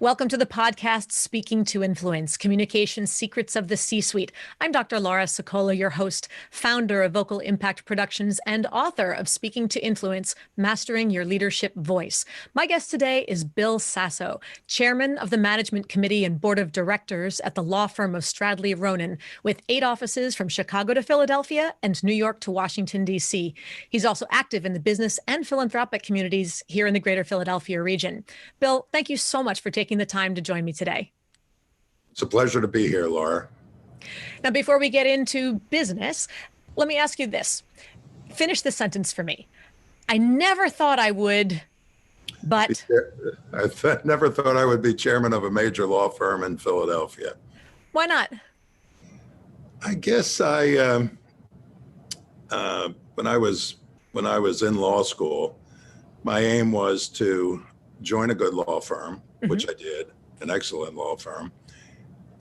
Welcome to the podcast, Speaking to Influence, Communication Secrets of the C-Suite. I'm Dr. Laura Sokola, your host, founder of Vocal Impact Productions and author of Speaking to Influence, Mastering Your Leadership Voice. My guest today is Bill Sasso, chairman of the Management Committee and Board of Directors at the law firm of Stradley Ronon, with 8 offices from Chicago to Philadelphia and New York to Washington, D.C. He's also active in the business and philanthropic communities here in the greater Philadelphia region. Bill, thank you so much for taking the time to join me today. It's a pleasure to be here, Laura. Now, before we get into business, let me ask you this. Finish this sentence for me. I never thought I would, but... I never thought I would be chairman of a major law firm in Philadelphia. Why not? I guess when I was in law school, my aim was to join a good law firm, which I did, an excellent law firm,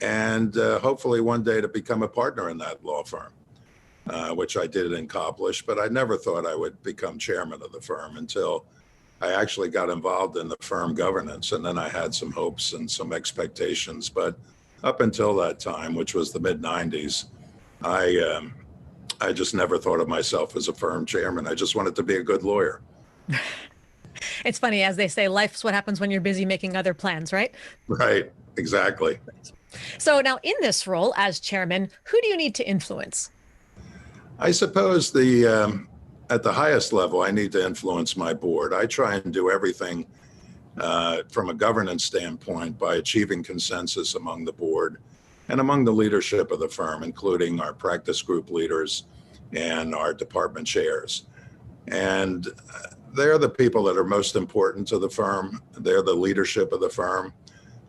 and hopefully one day to become a partner in that law firm, which I did accomplish. But I never thought I would become chairman of the firm until I actually got involved in the firm governance, and then I had some hopes and some expectations. But up until that time, which was the mid-'90s, I just never thought of myself as a firm chairman. I just wanted to be a good lawyer. It's funny, as they say, life's what happens when you're busy making other plans, right? Right, exactly. So now in this role as chairman, who do you need to influence? I suppose at the highest level, I need to influence my board. I try and do everything from a governance standpoint by achieving consensus among the board and among the leadership of the firm, including our practice group leaders and our department chairs. And they're the people that are most important to the firm. They're the leadership of the firm.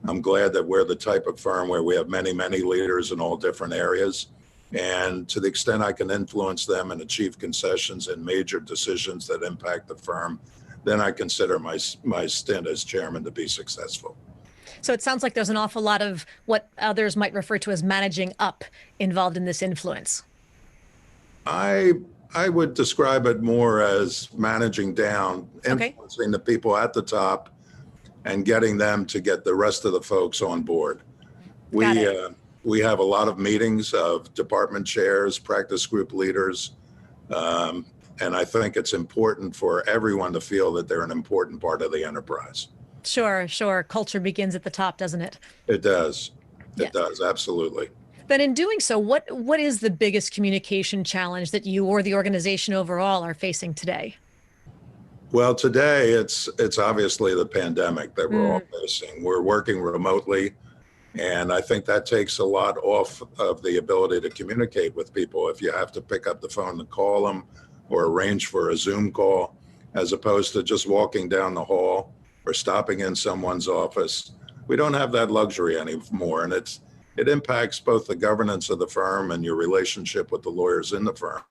I'm glad that we're the type of firm where we have many, many leaders in all different areas. And to the extent I can influence them and achieve concessions in major decisions that impact the firm, then I consider my stint as chairman to be successful. So it sounds like there's an awful lot of what others might refer to as managing up involved in this influence. I would describe it more as managing down, influencing the people at the top and getting them to get the rest of the folks on board. We have a lot of meetings of department chairs, practice group leaders, and I think it's important for everyone to feel that they're an important part of the enterprise. Sure. Culture begins at the top, doesn't it? It does. It does, absolutely. Then in doing so, what is the biggest communication challenge that you or the organization overall are facing today? Well, today it's obviously the pandemic that we're all facing. We're working remotely, and I think that takes a lot off of the ability to communicate with people. If you have to pick up the phone and call them or arrange for a Zoom call, as opposed to just walking down the hall or stopping in someone's office, we don't have that luxury anymore, and it impacts both the governance of the firm and your relationship with the lawyers in the firm.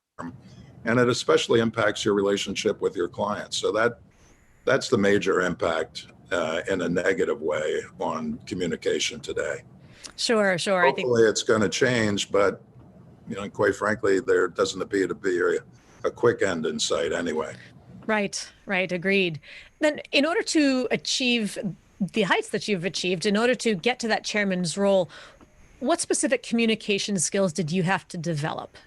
And it especially impacts your relationship with your clients. So that's the major impact in a negative way on communication today. Sure. Hopefully it's going to change, but quite frankly, there doesn't appear to be a quick end in sight anyway. Right. Agreed. Then in order to achieve the heights that you've achieved, in order to get to that chairman's role, what specific communication skills did you have to develop?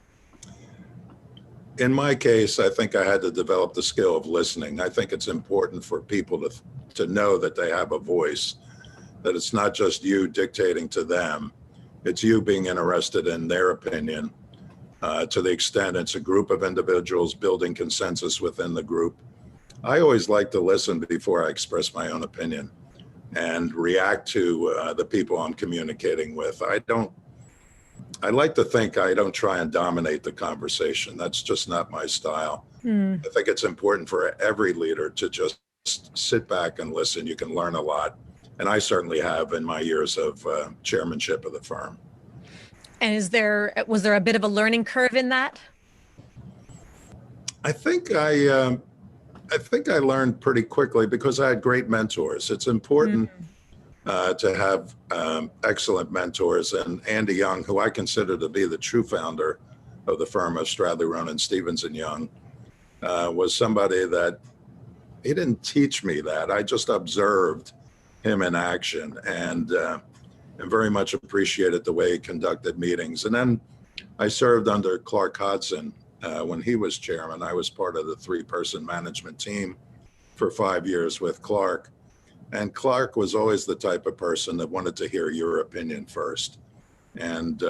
In my case, I think I had to develop the skill of listening. I think it's important for people to know that they have a voice, that it's not just you dictating to them, it's you being interested in their opinion. To the extent it's a group of individuals building consensus within the group. I always like to listen before I express my own opinion and react to the people I'm communicating with. I like to think I don't try and dominate the conversation. That's just not my style. I think it's important for every leader to just sit back and listen. You can learn a lot. And I certainly have in my years of chairmanship of the firm. And was there a bit of a learning curve in that? I think I learned pretty quickly because I had great mentors. It's important to have excellent mentors. And Andy Young, who I consider to be the true founder of the firm of Stradley Ronon, Stevens and Young, was somebody that he didn't teach me that. I just observed him in action, and very much appreciated the way he conducted meetings. And then I served under Clark Hodson when he was chairman. I was part of the 3-person management team for 5 years with Clark. And Clark was always the type of person that wanted to hear your opinion first. And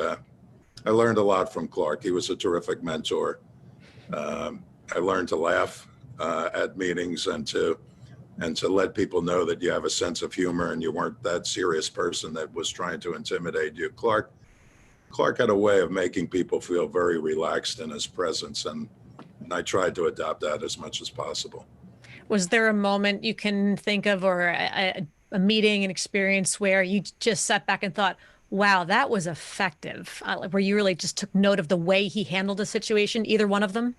I learned a lot from Clark. He was a terrific mentor. I learned to laugh at meetings and to let people know that you have a sense of humor and you weren't that serious person that was trying to intimidate you. Clark had a way of making people feel very relaxed in his presence, and I tried to adopt that as much as possible. Was there a moment you can think of, or a meeting, an experience where you just sat back and thought, wow, that was effective, where you really just took note of the way he handled a situation, either one of them?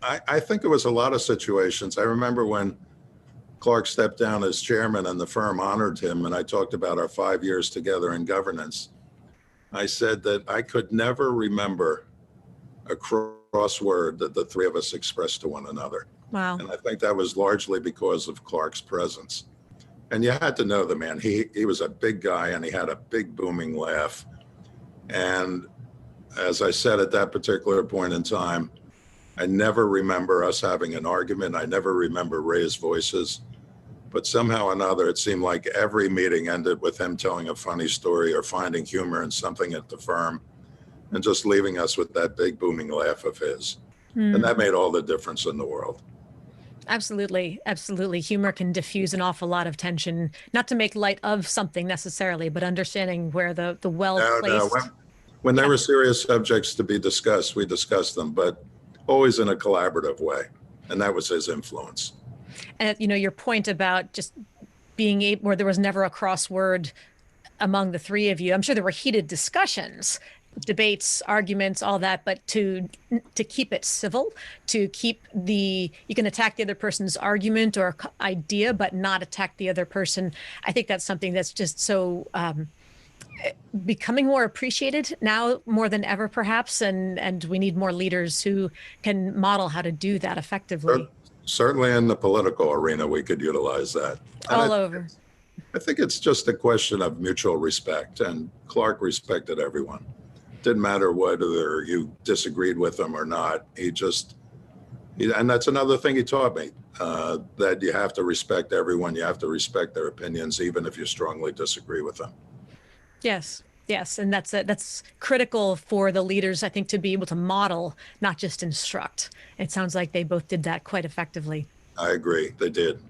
I think it was a lot of situations. I remember when Clark stepped down as chairman and the firm honored him, and I talked about our 5 years together in governance. I said that I could never remember a crossword that the 3 of us expressed to one another. Wow. And I think that was largely because of Clark's presence. And you had to know the man. He was a big guy and he had a big booming laugh. And as I said at that particular point in time, I never remember us having an argument. I never remember raised voices. But somehow or another, it seemed like every meeting ended with him telling a funny story or finding humor in something at the firm and just leaving us with that big booming laugh of his. And that made all the difference in the world. Absolutely. Absolutely. Humor can diffuse an awful lot of tension, not to make light of something necessarily, but understanding where the well-placed. No. When there were serious subjects to be discussed, we discussed them, but always in a collaborative way. And that was his influence. And, your point about just being able, where there was never a crossword among the 3 of you, I'm sure there were heated discussions, debates, arguments, all that, but to keep it civil, to keep you can attack the other person's argument or idea, but not attack the other person. I think that's something that's just so becoming more appreciated now more than ever, perhaps. And we need more leaders who can model how to do that effectively. Certainly in the political arena, we could utilize that. All over. I think it's just a question of mutual respect, and Clark respected everyone. Didn't matter whether you disagreed with him or not. And that's another thing he taught me, that you have to respect everyone. You have to respect their opinions, even if you strongly disagree with them. Yes. Yes. And that's critical for the leaders, I think, to be able to model, not just instruct. It sounds like they both did that quite effectively. I agree. They did.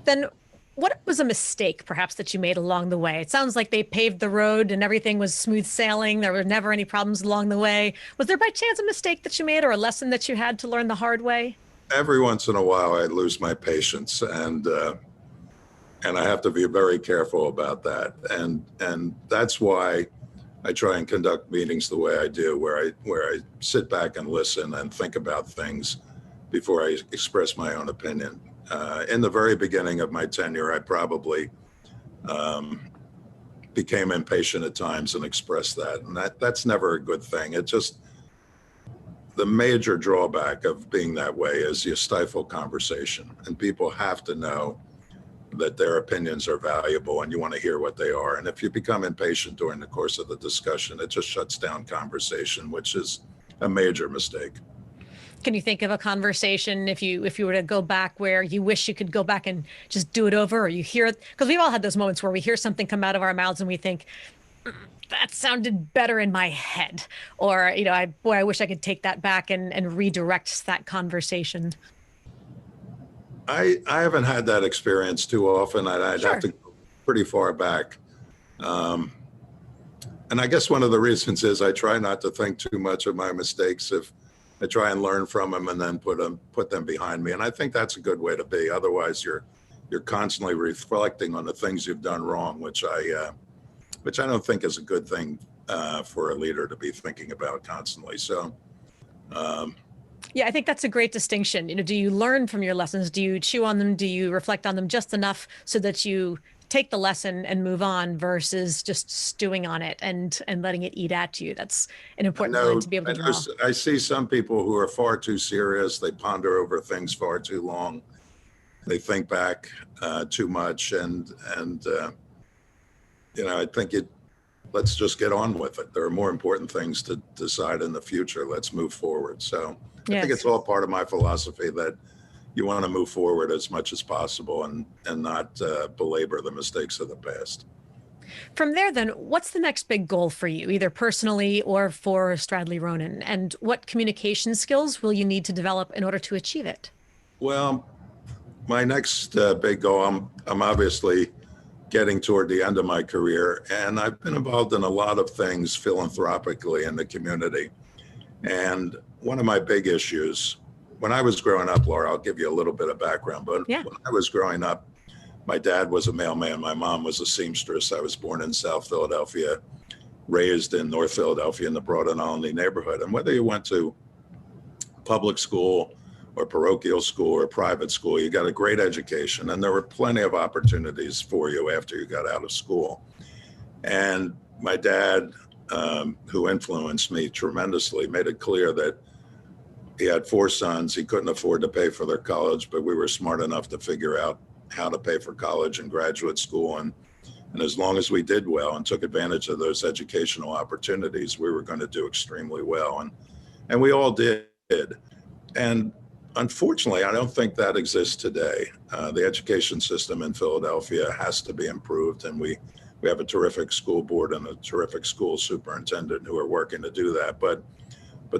Then what was a mistake, perhaps, that you made along the way? It sounds like they paved the road and everything was smooth sailing. There were never any problems along the way. Was there by chance a mistake that you made or a lesson that you had to learn the hard way? Every once in a while, I lose my patience, and I have to be very careful about that. And that's why I try and conduct meetings the way I do, where I sit back and listen and think about things before I express my own opinion. In the very beginning of my tenure, I probably became impatient at times and expressed that. And that's never a good thing. It just, the major drawback of being that way is you stifle conversation, and people have to know that their opinions are valuable and you want to hear what they are. And if you become impatient during the course of the discussion, it just shuts down conversation, which is a major mistake. Can you think of a conversation, if you were to go back, where you wish you could go back and just do it over, or you hear it? Because we've all had those moments where we hear something come out of our mouths and we think, that sounded better in my head. Or, I wish I could take that back and redirect that conversation. I haven't had that experience too often. I'd Sure. have to go pretty far back. And I guess one of the reasons is I try not to think too much of my mistakes. If I try and learn from them and then put them behind me. And I think that's a good way to be. Otherwise, you're constantly reflecting on the things you've done wrong, which I don't think is a good thing for a leader to be thinking about constantly. So. Yeah, I think that's a great distinction. Do you learn from your lessons? Do you chew on them? Do you reflect on them just enough so that you take the lesson and move on, versus just stewing on it and letting it eat at you? That's an important line to be able to draw. I see some people who are far too serious. They ponder over things far too long. they think back too much, and I think let's just get on with it. There are more important things to decide in the future. Let's move forward. So I think it's all part of my philosophy that you want to move forward as much as possible and not belabor the mistakes of the past. From there, then, what's the next big goal for you, either personally or for Stradley Ronon? And what communication skills will you need to develop in order to achieve it? Well, my next big goal, I'm obviously getting toward the end of my career, and I've been involved in a lot of things philanthropically in the community. And one of my big issues, when I was growing up, Laura, I'll give you a little bit of background, but when I was growing up, my dad was a mailman. My mom was a seamstress. I was born in South Philadelphia, raised in North Philadelphia in the Broad and Olney neighborhood. And whether you went to public school or parochial school or private school, you got a great education, and there were plenty of opportunities for you after you got out of school. And my dad, who influenced me tremendously, made it clear that he had 4 sons. He couldn't afford to pay for their college, but we were smart enough to figure out how to pay for college and graduate school. And as long as we did well and took advantage of those educational opportunities, we were going to do extremely well. And we all did. And unfortunately, I don't think that exists today. The education system in Philadelphia has to be improved, and we have a terrific school board and a terrific school superintendent who are working to do that. But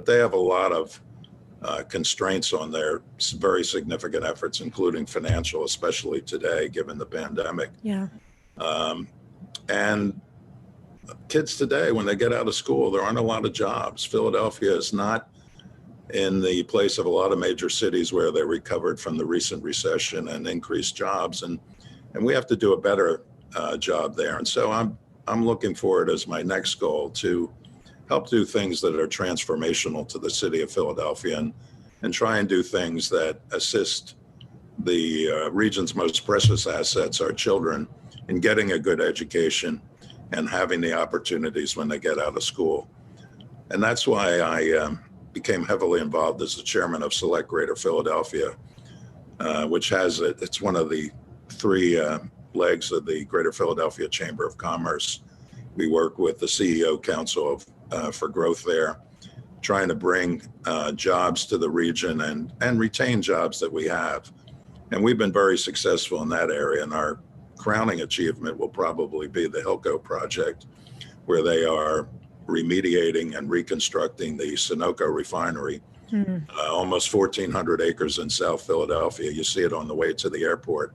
they have a lot of constraints on their very significant efforts, including financial, especially today, given the pandemic. Yeah. And kids today, when they get out of school, there aren't a lot of jobs. Philadelphia is not in the place of a lot of major cities where they recovered from the recent recession and increased jobs. And we have to do a better job there. And so I'm looking forward as my next goal to help do things that are transformational to the city of Philadelphia and try and do things that assist the region's most precious assets, our children, in getting a good education and having the opportunities when they get out of school. And that's why I became heavily involved as the chairman of Select Greater Philadelphia, which it's one of the 3 legs of the Greater Philadelphia Chamber of Commerce. We work with the CEO Council for growth there, trying to bring jobs to the region and retain jobs that we have. And we've been very successful in that area. And our crowning achievement will probably be the Hilco project, where they are remediating and reconstructing the Sunoco refinery, almost 1,400 acres in South Philadelphia. You see it on the way to the airport.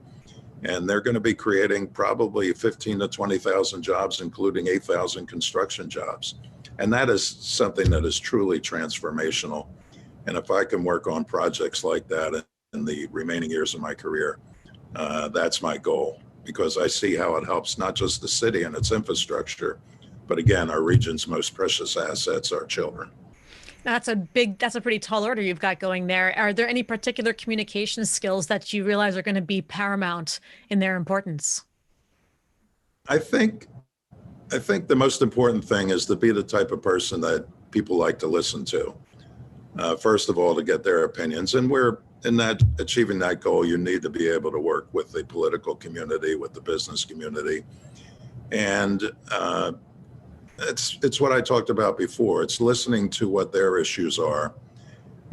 And they're going to be creating probably 15,000 to 20,000 jobs, including 8,000 construction jobs. And that is something that is truly transformational. And if I can work on projects like that in the remaining years of my career, that's my goal, because I see how it helps not just the city and its infrastructure, but again, our region's most precious assets, our children. That's a pretty tall order you've got going there. Are there any particular communication skills that you realize are going to be paramount in their importance? I think the most important thing is to be the type of person that people like to listen to. First of all, to get their opinions. And achieving that goal, you need to be able to work with the political community, with the business community. And it's what I talked about before. It's listening to what their issues are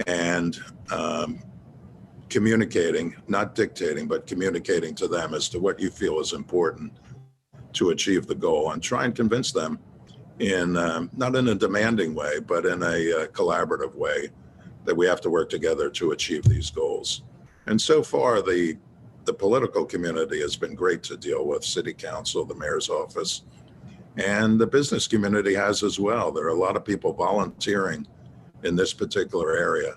and communicating, not dictating, but communicating to them as to what you feel is important to achieve the goal, and try and convince them in not in a demanding way, but in a collaborative way, that we have to work together to achieve these goals. And so far, the political community has been great to deal with, city council, the mayor's office, and the business community has as well. There are a lot of people volunteering in this particular area,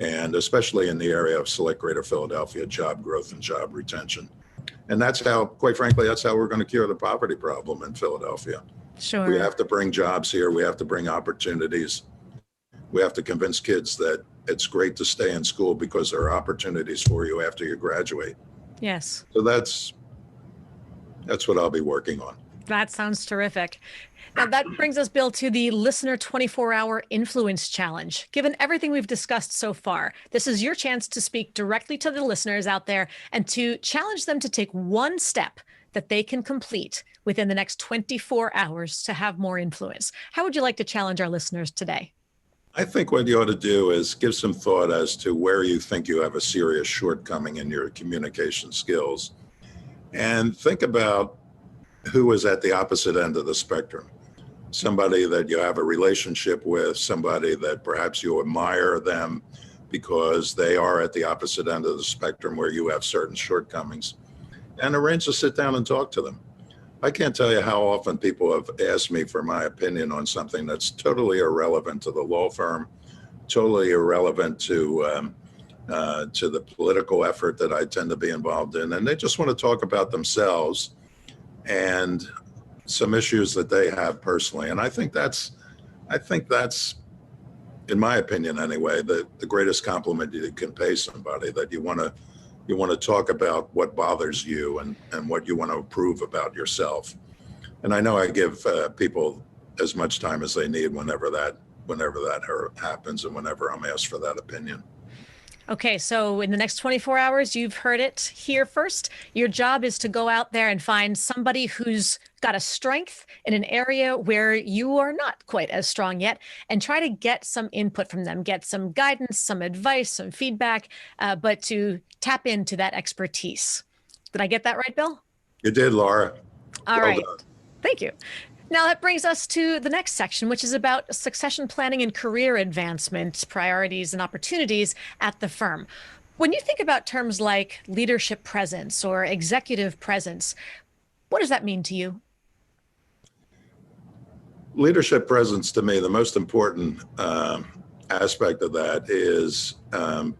and especially in the area of Select Greater Philadelphia, job growth and job retention. And that's how, quite frankly, that's how we're going to cure the poverty problem in Philadelphia. Sure. We have to bring jobs here. We have to bring opportunities. We have to convince kids that it's great to stay in school because there are opportunities for you after you graduate. Yes. So that's what I'll be working on. That sounds terrific. Now, that brings us, Bill, to the Listener 24-Hour Influence Challenge. Given everything we've discussed so far, this is your chance to speak directly to the listeners out there and to challenge them to take one step that they can complete within the next 24 hours to have more influence. How would you like to challenge our listeners today? I think what you ought to do is give some thought as to where you think you have a serious shortcoming in your communication skills, and think about who is at the opposite end of the spectrum. Somebody that you have a relationship with, somebody that perhaps you admire them because they are at the opposite end of the spectrum where you have certain shortcomings, and arrange to sit down and talk to them. I can't tell you how often people have asked me for my opinion on something that's totally irrelevant to the law firm, totally irrelevant to the political effort that I tend to be involved in, and they just want to talk about themselves and some issues that they have personally. And I think that's, in my opinion anyway, the greatest compliment you can pay somebody, that you want to talk about what bothers you and what you want to improve about yourself. And I know I give people as much time as they need whenever that happens and whenever I'm asked for that opinion. Okay, so in the next 24 hours, you've heard it here first. Your job is to go out there and find somebody who's got a strength in an area where you are not quite as strong yet, and try to get some input from them, get some guidance, some advice, some feedback, but to tap into that expertise. Did I get that right, Bill? You did, Laura. All Well right. done. Thank you. Now that brings us to the next section, which is about succession planning and career advancement, priorities and opportunities at the firm. When you think about terms like leadership presence or executive presence, what does that mean to you? Leadership presence, to me, the most important aspect of that is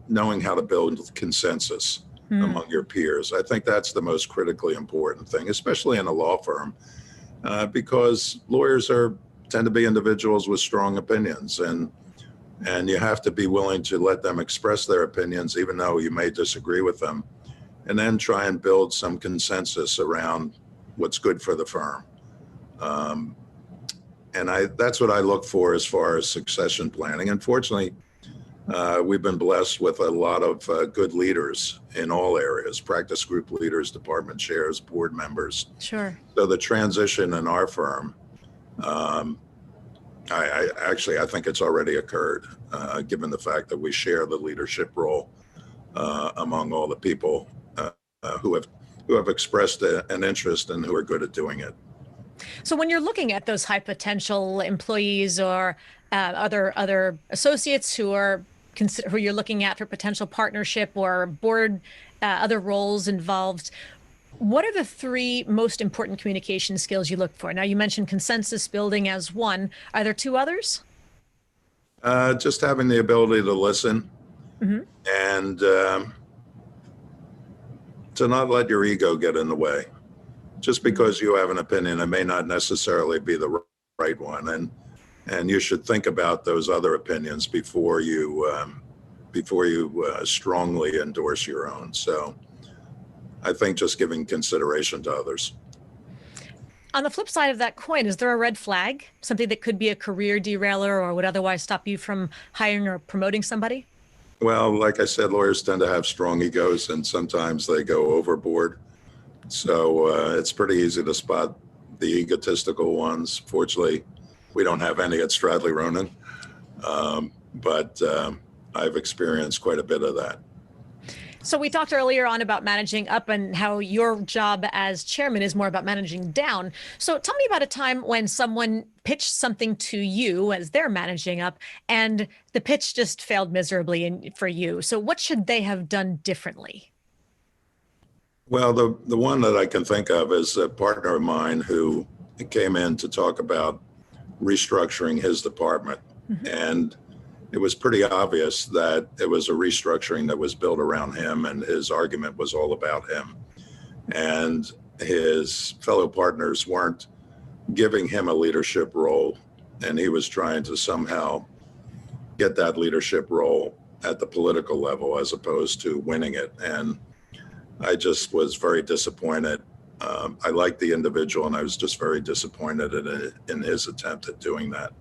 knowing how to build consensus among your peers. I think that's the most critically important thing, especially in a law firm, because lawyers tend to be individuals with strong opinions, and you have to be willing to let them express their opinions, even though you may disagree with them, and then try and build some consensus around what's good for the firm. And that's what I look for as far as succession planning. Unfortunately, we've been blessed with a lot of good leaders in all areas: practice group leaders, department chairs, board members. Sure. So the transition in our firm, I think it's already occurred, given the fact that we share the leadership role among all the people who have expressed an interest and who are good at doing it. So when you're looking at those high potential employees or other associates who you're looking at for potential partnership or board, other roles involved, what are the three most important communication skills you look for? Now, you mentioned consensus building as one. Are there two others? Just having the ability to listen and to not let your ego get in the way. Just because you have an opinion, it may not necessarily be the right one, and you should think about those other opinions before you strongly endorse your own. So I think just giving consideration to others. On the flip side of that coin, is there a red flag, something that could be a career derailer or would otherwise stop you from hiring or promoting somebody? Well, like I said, lawyers tend to have strong egos, and sometimes they go overboard. So it's pretty easy to spot the egotistical ones. Fortunately, we don't have any at Stradley Ronon, but I've experienced quite a bit of that. So we talked earlier on about managing up and how your job as chairman is more about managing down. So tell me about a time when someone pitched something to you as they're managing up and the pitch just failed miserably for you. So what should they have done differently? Well, the one that I can think of is a partner of mine who came in to talk about restructuring his department. And it was pretty obvious that it was a restructuring that was built around him, and his argument was all about him. And his fellow partners weren't giving him a leadership role, and he was trying to somehow get that leadership role at the political level as opposed to winning it. And I just was very disappointed I liked the individual, and I was just very disappointed in his attempt at doing that,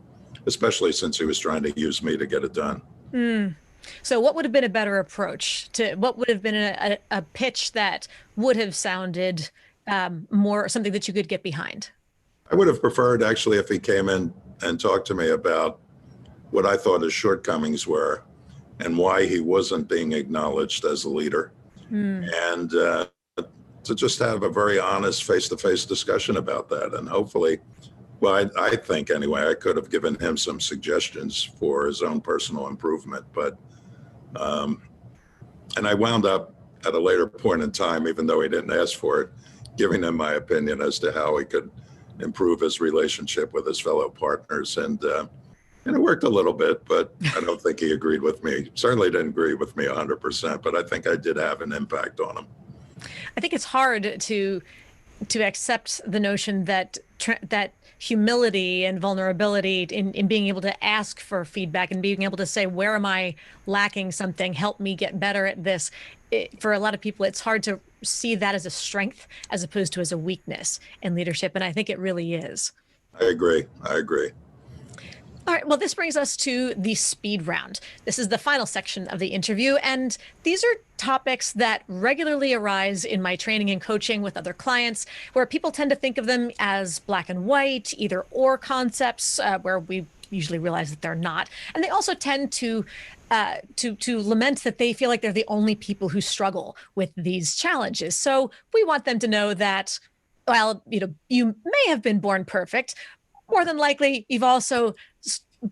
especially since he was trying to use me to get it done. Mm. So what would have been a better approach to what would have been a pitch that would have sounded more something that you could get behind? I would have preferred actually if he came in and talked to me about what I thought his shortcomings were and why he wasn't being acknowledged as a leader. Mm. And to just have a very honest face-to-face discussion about that. And hopefully, well, I think anyway, I could have given him some suggestions for his own personal improvement. But, and I wound up at a later point in time, even though he didn't ask for it, giving him my opinion as to how he could improve his relationship with his fellow partners. And it worked a little bit, but I don't think he agreed with me. Certainly didn't agree with me 100%, but I think I did have an impact on him. I think it's hard to accept the notion that that humility and vulnerability in being able to ask for feedback and being able to say, where am I lacking something? Help me get better at this. For a lot of people, it's hard to see that as a strength as opposed to as a weakness in leadership. And I think it really is. I agree. I agree. All right, well, this brings us to the speed round. This is the final section of the interview, and these are topics that regularly arise in my training and coaching with other clients, where people tend to think of them as black and white, either or concepts, where we usually realize that they're not. And they also tend to lament that they feel like they're the only people who struggle with these challenges. So we want them to know that, well, you may have been born perfect. More than likely, you've also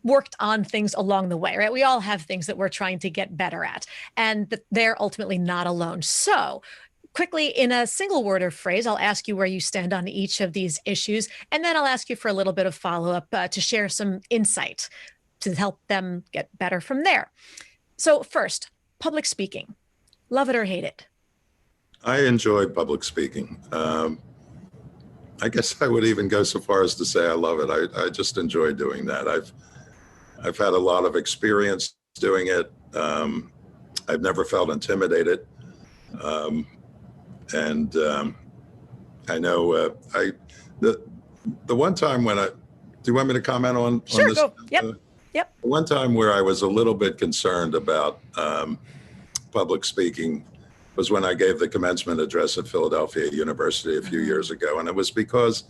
worked on things along the way, right? We all have things that we're trying to get better at, and that they're ultimately not alone. So quickly, in a single word or phrase, I'll ask you where you stand on each of these issues, and then I'll ask you for a little bit of follow-up to share some insight to help them get better from there. So first, public speaking. Love it or hate it? I enjoy public speaking. I guess I would even go so far as to say I love it. I just enjoy doing that. I've had a lot of experience doing it. I've never felt intimidated. And I know the one time when do you want me to comment on Sure, this? go. Yep. Yep. One time where I was a little bit concerned about public speaking was when I gave the commencement address at Philadelphia University a few years ago. And it was because,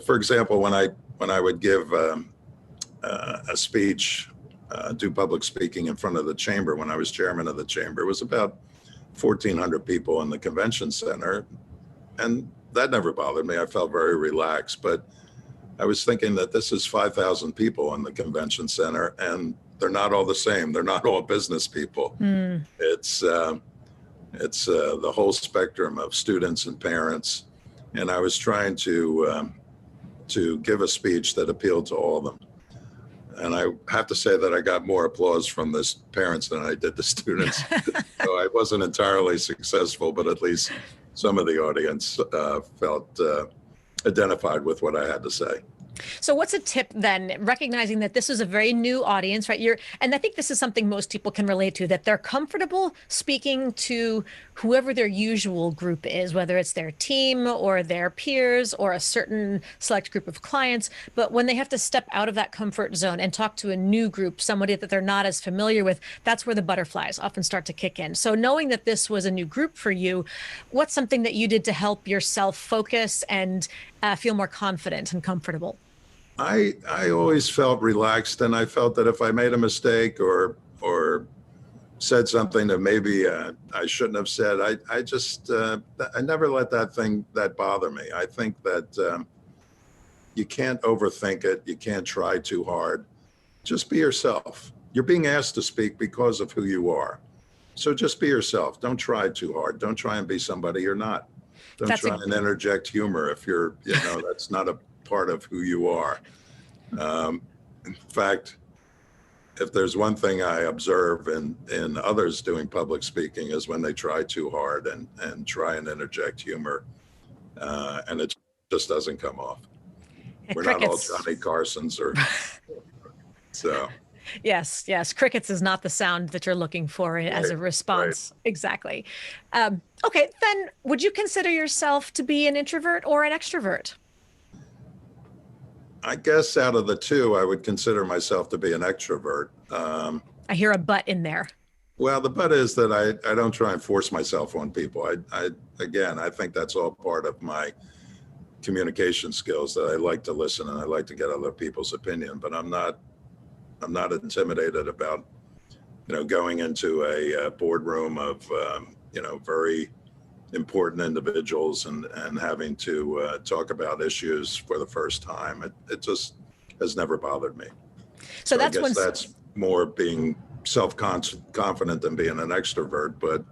for example, when I would give a speech, do public speaking in front of the chamber, when I was chairman of the chamber, it was about 1,400 people in the convention center. And that never bothered me. I felt very relaxed. But I was thinking that this is 5,000 people in the convention center, and they're not all the same. They're not all business people. Mm. It's the whole spectrum of students and parents. And I was trying to give a speech that appealed to all of them. And I have to say that I got more applause from the parents than I did the students. So I wasn't entirely successful, but at least some of the audience felt identified with what I had to say. So what's a tip then, recognizing that this is a very new audience, right? And I think this is something most people can relate to, that they're comfortable speaking to whoever their usual group is, whether it's their team or their peers or a certain select group of clients. But when they have to step out of that comfort zone and talk to a new group, somebody that they're not as familiar with, that's where the butterflies often start to kick in. So knowing that this was a new group for you, what's something that you did to help yourself focus and feel more confident and comfortable? I always felt relaxed, and I felt that if I made a mistake or said something that maybe I shouldn't have said, I never let that bother me. I think that you can't overthink it. You can't try too hard. Just be yourself. You're being asked to speak because of who you are. So just be yourself. Don't try too hard. Don't try and be somebody you're not. Don't try and interject humor if you're, that's not a part of who you are. In fact, if there's one thing I observe in others doing public speaking is when they try too hard and try and interject humor, and it just doesn't come off. We're not all Johnny Carsons or so. Yes, yes. Crickets is not the sound that you're looking for as Right, a right. response. Exactly. Okay, then would you consider yourself to be an introvert or an extrovert? I guess out of the two, I would consider myself to be an extrovert. I hear a but in there. Well, the but is that I don't try and force myself on people. Again, I think that's all part of my communication skills, that I like to listen and I like to get other people's opinion, but I'm not intimidated about, going into a boardroom of, very important individuals and having to talk about issues for the first time. It just has never bothered me. So So I that's guess when that's more being self-confident than being an extrovert. But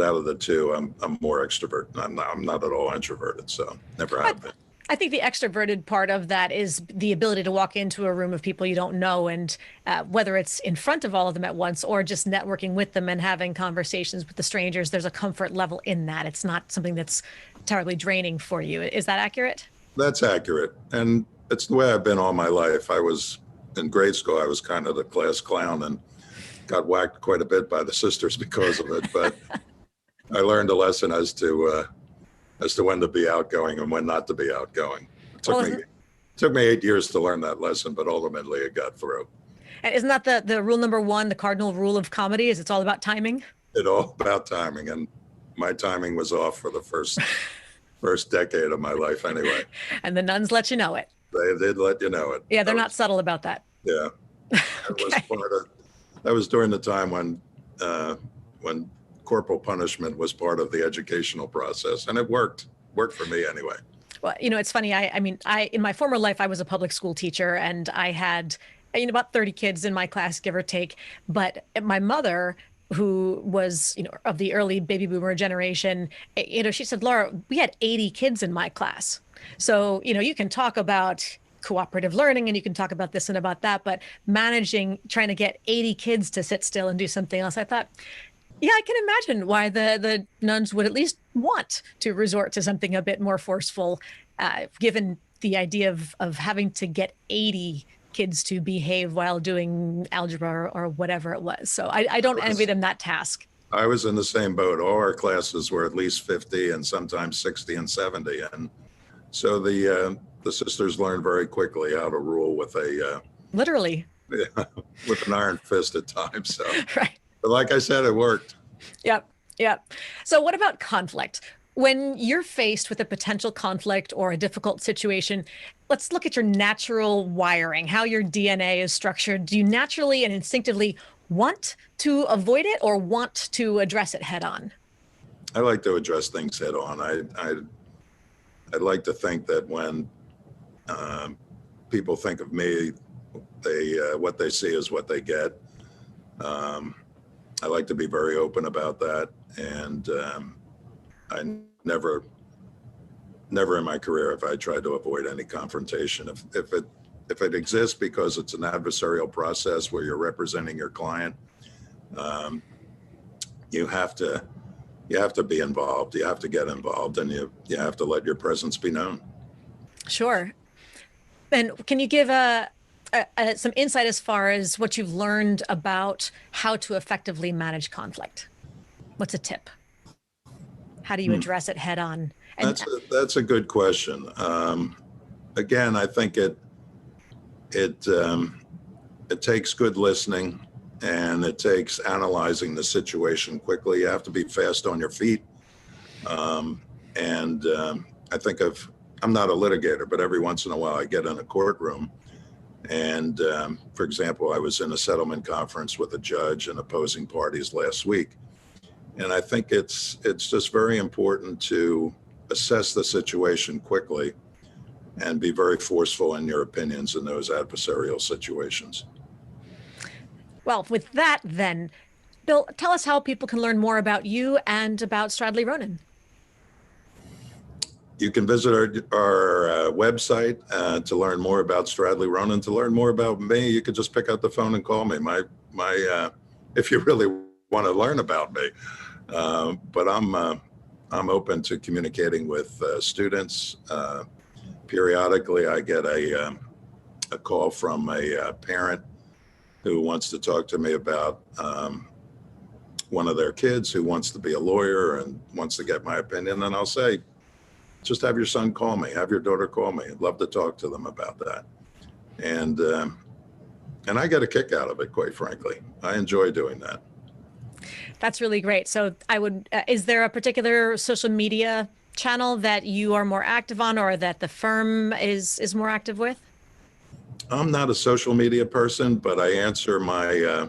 out of the two, I'm more extrovert. I'm not at all introverted. So never I, have been. I think the extroverted part of that is the ability to walk into a room of people you don't know, and whether it's in front of all of them at once or just networking with them and having conversations with the strangers, there's a comfort level in that. It's not something that's terribly draining for you. Is that accurate? That's accurate, and it's the way I've been all my life. I was in grade school. I was kind of the class clown and got whacked quite a bit by the sisters because of it. But I learned a lesson as to when to be outgoing and when not to be outgoing. It took Well, me took me 8 years to learn that lesson, but ultimately it got through. and isn't that the rule number one, the cardinal rule of comedy is it's all about timing? It all about timing, and my timing was off for the first decade of my life anyway. And the nuns let you know it. They did let you know it. Yeah, they're That not was, subtle about that. yeah, that was Okay. part of. That was during the time when corporal punishment was part of the educational process, and it worked for me anyway. Well, it's funny. I in my former life, I was a public school teacher, and I had, about 30 kids in my class, give or take. But my mother, who was, of the early baby boomer generation, she said, Laura, we had 80 kids in my class. So, you can talk about cooperative learning and you can talk about this and about that, but trying to get 80 kids to sit still and do something else, I thought, yeah, I can imagine why the nuns would at least want to resort to something a bit more forceful, given the idea of having to get 80 kids to behave while doing algebra or whatever it was. So I don't envy them that task. I was in the same boat. All our classes were at least 50 and sometimes 60 and 70, and so the sisters learned very quickly how to rule with a Literally. with an iron fist at times. So, Right. but like I said, it worked. Yep. Yep. So what about conflict? When you're faced with a potential conflict or a difficult situation, let's look at your natural wiring, how your DNA is structured. Do you naturally and instinctively want to avoid it or want to address it head on? I like to address things head on. I'd like to think that when people think of me, what they see is what they get. I like to be very open about that, and I never in my career have I tried to avoid any confrontation. If it exists because it's an adversarial process where you're representing your client, you have to be involved. You have to get involved, and you have to let your presence be known. Sure. And can you give some insight as far as what you've learned about how to effectively manage conflict? What's a tip? How do you address it head on? And That's a good question. Again, I think it takes good listening, and it takes analyzing the situation quickly. You have to be fast on your feet. And I'm not a litigator, but every once in a while I get in a courtroom. And for example, I was in a settlement conference with a judge and opposing parties last week. And I think it's just very important to assess the situation quickly and be very forceful in your opinions in those adversarial situations. well, with that, then, Bill, tell us how people can learn more about you and about Stradley Ronon. You can visit our website to learn more about Stradley Ronon. To learn more about me, you could just pick up the phone and call me. If you really want to learn about me, but I'm open to communicating with students. Periodically, I get a call from a parent who wants to talk to me about one of their kids who wants to be a lawyer and wants to get my opinion, then I'll say, just have your son call me, have your daughter call me. I'd love to talk to them about that. And I get a kick out of it, quite frankly. I enjoy doing that. That's really great. So is there a particular social media channel that you are more active on, or that the firm is more active with? I'm not a social media person, but I answer my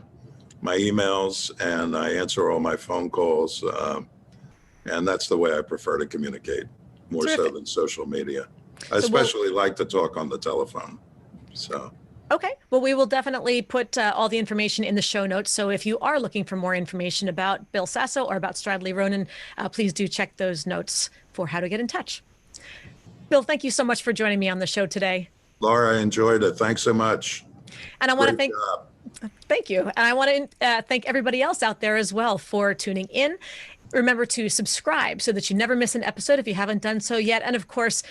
emails and I answer all my phone calls. And that's the way I prefer to communicate, more so than social media. I especially like to talk on the telephone. So. Okay. Well, we will definitely put all the information in the show notes. So if you are looking for more information about Bill Sasso or about Stradley Ronon, please do check those notes for how to get in touch. Bill, thank you so much for joining me on the show today. Laura, I enjoyed it. Thanks so much. And I want to thank you. And I want to thank everybody else out there as well for tuning in. Remember to subscribe so that you never miss an episode if you haven't done so yet. And of course,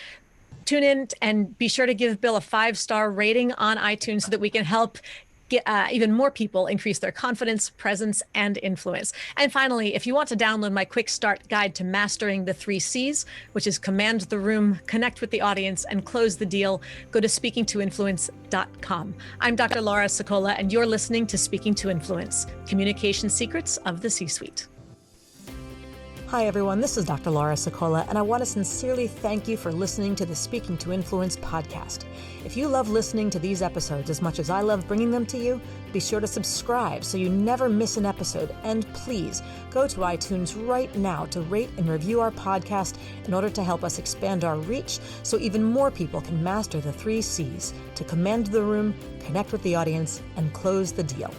tune in and be sure to give Bill a 5-star rating on iTunes so that we can help get even more people increase their confidence, presence, and influence. And finally, if you want to download my quick start guide to mastering the 3 C's, which is command the room, connect with the audience, and close the deal, go to speakingtoinfluence.com. I'm Dr. Laura Sicola, and you're listening to Speaking to Influence, Communication Secrets of the C-Suite. Hi, everyone. This is Dr. Laura Sicola, and I want to sincerely thank you for listening to the Speaking to Influence podcast. If you love listening to these episodes as much as I love bringing them to you, be sure to subscribe so you never miss an episode. And please go to iTunes right now to rate and review our podcast in order to help us expand our reach so even more people can master the 3 C's to command the room, connect with the audience, and close the deal.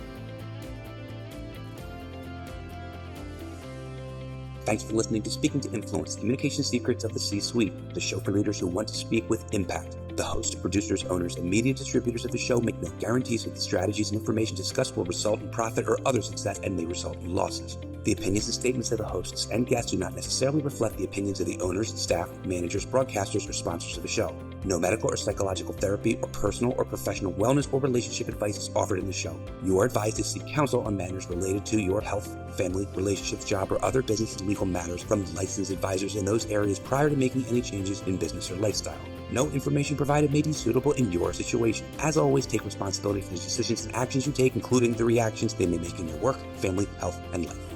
Thanks for listening to Speaking to Influence, Communication Secrets of the C-Suite, the show for leaders who want to speak with impact. The hosts, producers, owners, and media distributors of the show make no guarantees that the strategies and information discussed will result in profit or other success and may result in losses. The opinions and statements of the hosts and guests do not necessarily reflect the opinions of the owners, staff, managers, broadcasters, or sponsors of the show. No medical or psychological therapy or personal or professional wellness or relationship advice is offered in the show. You are advised to seek counsel on matters related to your health, family, relationships, job, or other business and legal matters from licensed advisors in those areas prior to making any changes in business or lifestyle. No information provided may be suitable in your situation. As always, take responsibility for the decisions and actions you take, including the reactions they may make in your work, family, health, and life.